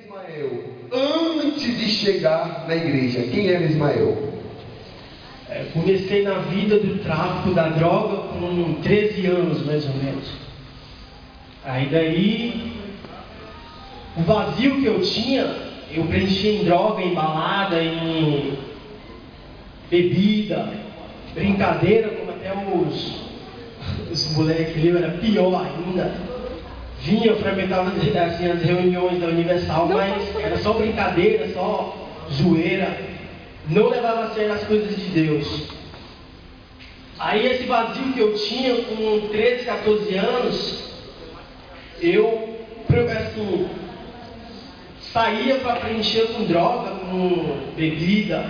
Ismael, antes de chegar na igreja, quem era Ismael? Comecei na vida do tráfico da droga com 13 anos, mais ou menos. Aí daí, o vazio que eu tinha, eu preenchi em droga, em balada, em bebida, brincadeira, como até os moleques ali, era pior ainda. Vinha, frequentava assim, as reuniões da Universal, mas era só brincadeira, só zoeira. Não levava a sério as coisas de Deus. Aí esse vazio que eu tinha com 13, 14 anos, eu assim, saía para preencher com droga, com bebida,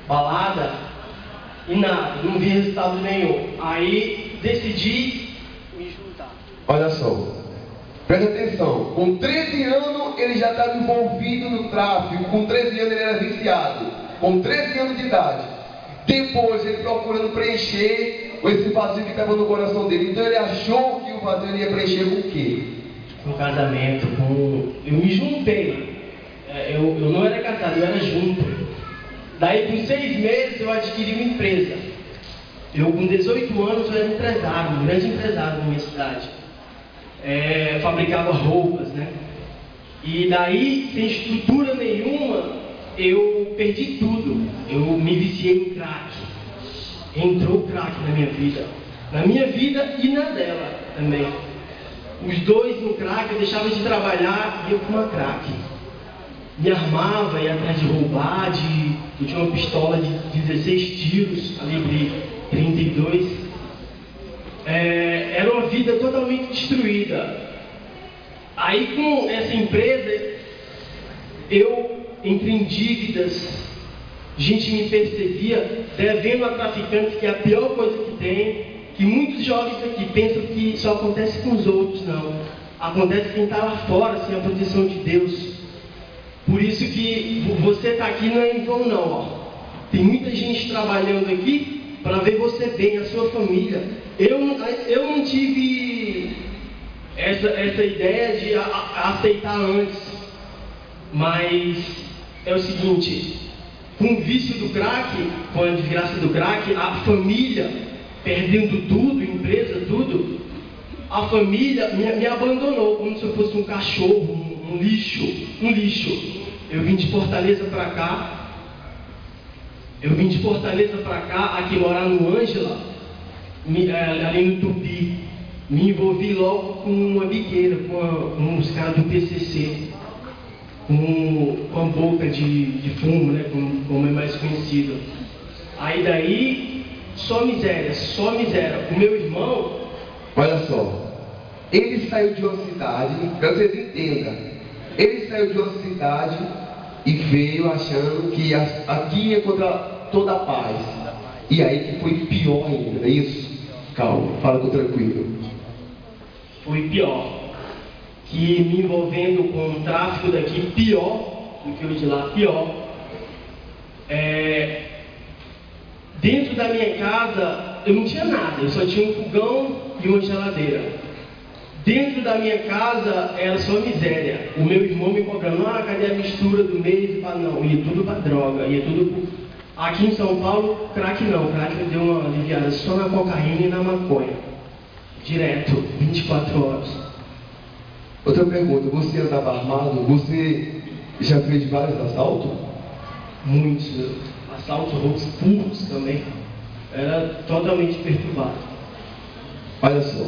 balada, e nada, não vi resultado nenhum. Aí decidi me juntar. Olha só. Presta atenção, com 13 anos ele já estava envolvido no tráfico, com 13 anos ele era viciado, com 13 anos de idade. Depois ele procurando preencher esse vazio que estava no coração dele. Então ele achou que o vazio ele ia preencher com o quê? Com casamento, eu me juntei. Eu não era casado, eu era junto. Daí com 6 meses eu adquiri uma empresa. Eu com 18 anos eu era empresário, um grande empresário na minha cidade. Fabricava roupas, né? E daí, sem estrutura nenhuma, eu perdi tudo. Eu me viciei em crack. Entrou crack na minha vida e na dela também. Os dois no crack, eu deixava de trabalhar e ia fumar crack. Me armava, ia atrás de roubar, eu tinha uma pistola de 16 tiros, calibre 32. Era uma vida totalmente destruída. Aí com essa empresa, eu entrei em dívidas, gente me percebia devendo a traficantes, que é a pior coisa que tem, que muitos jovens aqui pensam que só acontece com os outros. Não, acontece quem está lá fora, sem a proteção de Deus. Por isso que você está aqui não é em vão não, ó. Tem muita gente trabalhando aqui para ver você bem, a sua família. Eu não tive essa ideia de aceitar antes, mas é o seguinte, com o vício do crack, com a desgraça do crack, a família perdendo tudo, empresa, tudo, a família me abandonou como se eu fosse um cachorro, um lixo. Eu vim de Fortaleza para cá, aqui morar no Ângela, ali no Tupi. Me envolvi logo com uma biqueira, com os caras do PCC, com a boca de fumo, né, como é mais conhecido. Aí daí, só miséria. O meu irmão... Olha só, ele saiu de uma cidade, para vocês entendam, ele saiu de uma cidade e veio achando que aqui ia encontrar toda a paz. E aí que foi pior ainda, não é isso? Calma, fala com tranquilo. Foi pior. Que me envolvendo com o tráfico daqui, pior do que o de lá, pior. Dentro da minha casa, eu não tinha nada, eu só tinha um fogão e uma geladeira. Dentro da minha casa era só miséria. O meu irmão me cobrando, cadê a mistura do mês? Não, ia tudo para droga, ia tudo... Aqui em São Paulo, crack não, crack deu uma aliviada só na cocaína e na maconha. Direto, 24 horas. Outra pergunta, você andava armado? Você já fez vários assaltos? Muitos, assaltos, roubos, furtos também. Era totalmente perturbado. Olha só,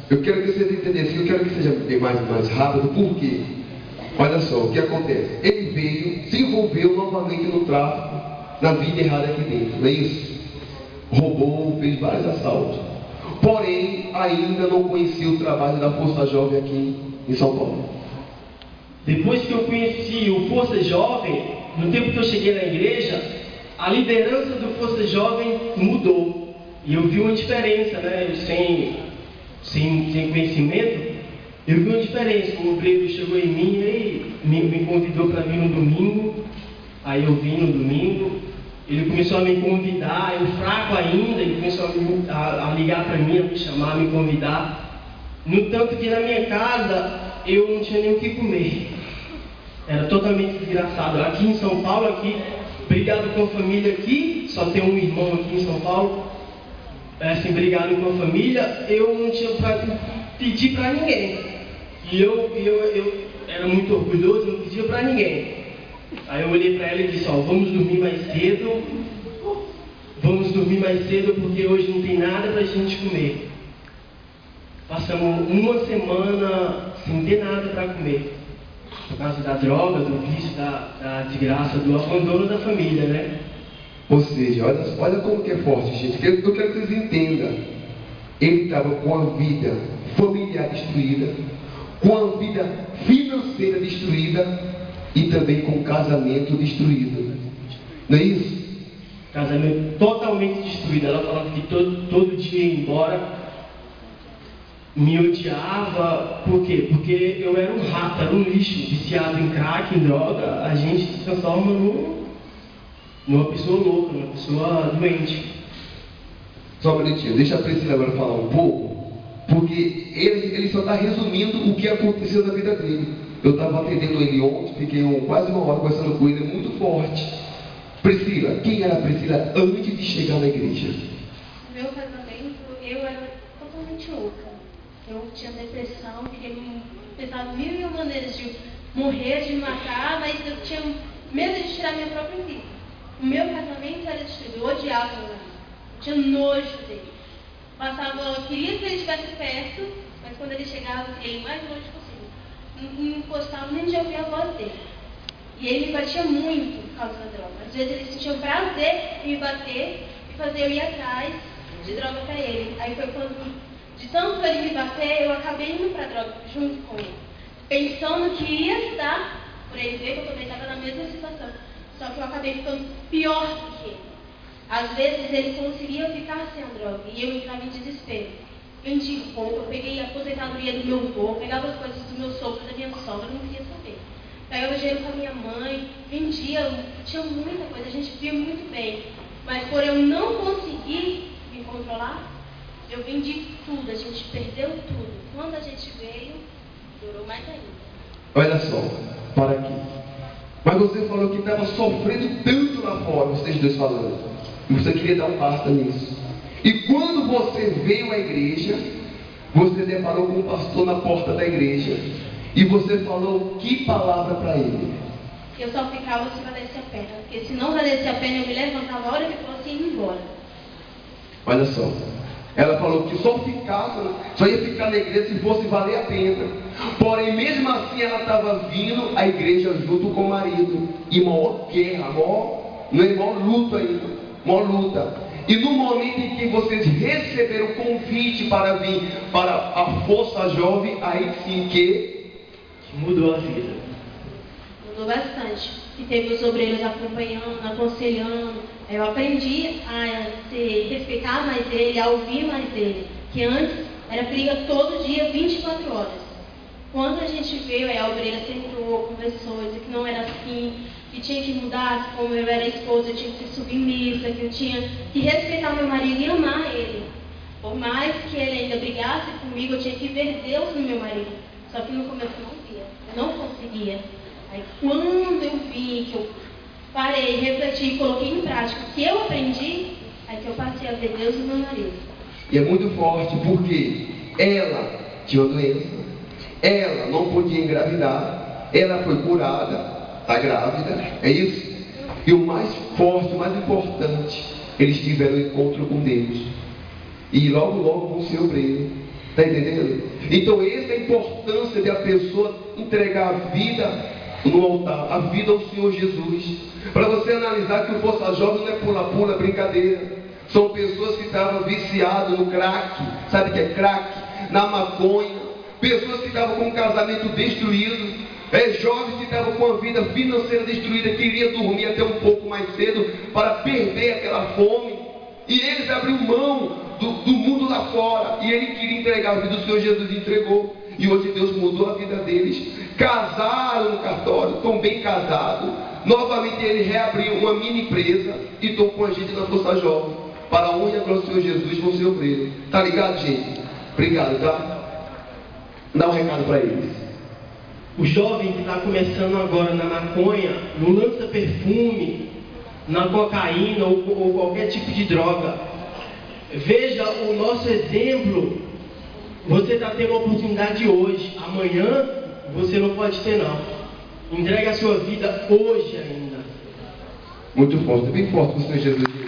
eu quero que vocês entendessem, eu quero que seja mais rápido, por quê? Olha só, o que acontece? Ele veio, se envolveu novamente no tráfico, na vida errada aqui dentro, não é isso? Roubou, fez vários assaltos. Porém, ainda não conhecia o trabalho da Força Jovem aqui em São Paulo. Depois que eu conheci o Força Jovem, no tempo que eu cheguei na igreja, a liderança do Força Jovem mudou. E eu vi uma diferença, né? Sem conhecimento, eu vi uma diferença. O obreiro chegou em mim e me convidou para vir no domingo. Aí eu vim no domingo. Ele começou a me convidar, eu fraco ainda, ele começou a ligar para mim, a me chamar, a me convidar. No tanto que na minha casa eu não tinha nem o que comer. Era totalmente desgraçado. Aqui em São Paulo, aqui, brigado com a família aqui, só tem um irmão aqui em São Paulo, assim, brigado com a família, eu não tinha para pedir para ninguém. E eu era muito orgulhoso, não pedia para ninguém. Aí eu olhei para ela e disse, vamos dormir mais cedo porque hoje não tem nada para a gente comer. Passamos uma semana sem ter nada para comer. Por causa da droga, do vício, da desgraça, do abandono da família, né? Ou seja, olha como que é forte, gente. Eu quero que vocês entendam. Ele estava com a vida familiar destruída, com a vida financeira destruída e também com o casamento destruído. Não é isso? Casamento totalmente destruído. Ela falava que todo dia ia embora. Me odiava, por quê? Porque eu era um rato, era um lixo, viciado em crack, em droga. A gente se transforma numa pessoa louca, numa pessoa doente. Só um minutinho, deixa a Priscila agora falar um pouco, porque ele só está resumindo o que aconteceu na vida dele. Eu estava atendendo ele ontem, fiquei quase uma hora conversando com ele, é muito forte. Priscila, quem era a Priscila antes de chegar na igreja? No meu casamento, eu era totalmente louca. Eu tinha depressão, pensava mil e uma maneiras de morrer, de me matar, mas eu tinha medo de tirar minha própria vida. O meu casamento era destruído, eu odiava meu marido, eu tinha nojo dele. Eu queria que ele estivesse perto, mas quando ele chegava, eu queria ir o mais longe possível. Não encostava nem de ouvir a voz dele. E ele me batia muito por causa da droga. Às vezes ele sentia prazer em me bater e fazer eu ir atrás de droga para ele. Aí foi quando, de tanto ele me bater, eu acabei indo para droga junto com ele, pensando que ia ajudar, por ele ver que eu também estava na mesma situação. Só que eu acabei ficando pior do que ele. Às vezes ele conseguia ficar sem a droga e eu entrava em desespero. Vendi roupa, eu peguei a aposentadoria do meu avô, pegava as coisas do meu sogro, da minha sogra, não queria saber. Pegava dinheiro com a minha mãe, vendia, tinha muita coisa, a gente via muito bem. Mas por eu não conseguir me controlar, eu vendi tudo, a gente perdeu tudo. Quando a gente veio, durou mais ainda. Olha só, para aqui. Mas você falou que estava sofrendo tanto lá fora, vocês dois falando. E você queria dar um basta nisso. E quando você veio à igreja, você deparou com um pastor na porta da igreja. E você falou que palavra para ele? Eu só ficava se valesse a pena. Porque se não valesse a pena, eu me levantava a hora que fosse e ia embora. Olha só. Ela falou que só ia ficar na igreja se fosse valer a pena. Porém, mesmo assim, ela estava vindo à igreja junto com o marido. E maior guerra, maior luta ainda. Maior luta. E no momento em que vocês receberam o convite para vir para a Força Jovem, aí sim que mudou a vida. Mudou bastante. E teve os obreiros acompanhando, aconselhando. Eu aprendi a respeitar mais ele, a ouvir mais ele. Que antes era briga todo dia, 24 horas. Quando a gente veio, a obreira sentou, conversou, disse que não era assim, que tinha que mudar, que como eu era esposa, eu tinha que ser submissa, que eu tinha que respeitar meu marido e amar ele. Por mais que ele ainda brigasse comigo, eu tinha que ver Deus no meu marido. Só que no começo eu não via, eu não conseguia. Aí quando eu vi, que eu parei, refleti e coloquei em prática o que eu aprendi, aí que eu passei a ver Deus no meu marido. E é muito forte porque ela tinha uma doença, ela não podia engravidar, ela foi curada, está grávida, é isso? E o mais forte, o mais importante, eles tiveram um encontro com Deus. E logo vão ser obreiro. Está entendendo? Então essa é a importância de a pessoa entregar a vida no altar, a vida ao Senhor Jesus. Para você analisar que o Força Jovem não é pula-pula, brincadeira. São pessoas que estavam viciadas no crack, sabe o que é crack? Na maconha. Pessoas que estavam com o casamento destruído. Jovens que estavam com a vida financeira destruída, queriam dormir até um pouco mais cedo para perder aquela fome. E eles abriram mão do mundo lá fora. E ele queria entregar a vida, o Senhor Jesus entregou. E hoje Deus mudou a vida deles. Casaram no cartório, estão bem casados. Novamente ele reabriu uma mini empresa e estão com a gente na Força Jovem. Para a honra e a glória do Senhor Jesus, vão ser obreiros. Tá ligado, gente? Obrigado, tá? Dá um recado para eles. O jovem que está começando agora na maconha, no lança-perfume, na cocaína ou qualquer tipo de droga. Veja o nosso exemplo. Você está tendo a oportunidade hoje. Amanhã você não pode ter, não. Entregue a sua vida hoje ainda. Muito forte, bem forte para o Senhor Jesus.